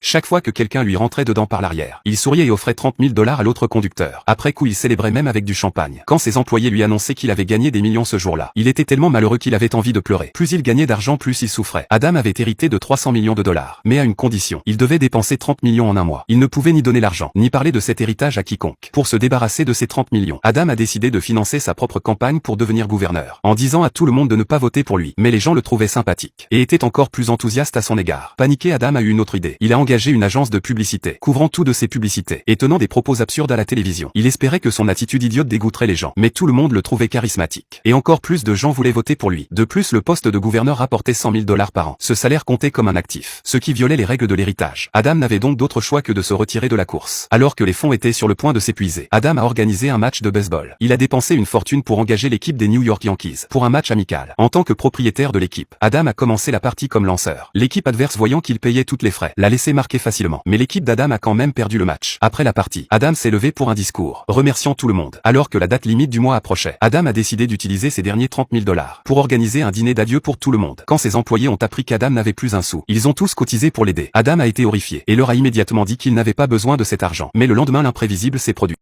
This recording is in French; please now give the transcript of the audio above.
Chaque fois que quelqu'un lui rentrait dedans par l'arrière, il souriait et offrait 30 000 $ à l'autre conducteur. Après coup il célébrait même avec du champagne. Quand ses employés lui annonçaient qu'il avait gagné des millions ce jour-là, il était tellement malheureux qu'il avait envie de pleurer. Plus il gagnait d'argent, plus il souffrait. Adam avait hérité de 300 millions de dollars. Mais à une condition. Il devait dépenser 30 millions en un mois. Il ne pouvait ni donner l'argent, ni parler de cet héritage à quiconque. Pour se débarrasser de ces 30 millions, Adam a décidé de financer sa propre campagne pour devenir gouverneur. En disant à tout le monde de ne pas voter pour lui. Mais les gens le trouvaient sympathique. Et étaient encore plus enthousiastes à son égard. Paniqué, Adam a eu une autre idée. Il a engagé une agence de publicité, couvrant tout de ses publicités, et tenant des propos absurdes à la télévision. Il espérait que son attitude idiote dégoûterait les gens. Mais tout le monde le trouvait charismatique. Et encore plus de gens voulaient voter pour lui. De plus, le poste de gouverneur rapportait 100 000 $ par an. Ce salaire comptait comme un actif, ce qui violait les règles de l'héritage. Adam n'avait donc d'autre choix que de se retirer de la course. Alors que les fonds étaient sur le point de s'épuiser, Adam a organisé un match de baseball. Il a dépensé une fortune pour engager l'équipe des New York Yankees pour un match amical. En tant que propriétaire de l'équipe, Adam a commencé la partie comme lanceur. L'équipe adverse, voyant qu'il payait toutes les frais, l'a laissé marquer facilement. Mais l'équipe d'Adam a quand même perdu le match. Après la partie, Adam s'est levé pour un discours, remerciant tout le monde. Alors que la date limite du mois approchait, Adam a décidé d'utiliser ses derniers 30 000 $ pour organiser un dîner d'adieu pour tout le monde. Quand ses employés ont appris qu'Adam n'avait plus un sou, ils ont tous cotisé pour l'aider. Adam a été horrifié et leur a immédiatement dit qu'il n'avait pas besoin de cet argent. Mais le lendemain, l'imprévisible s'est produit.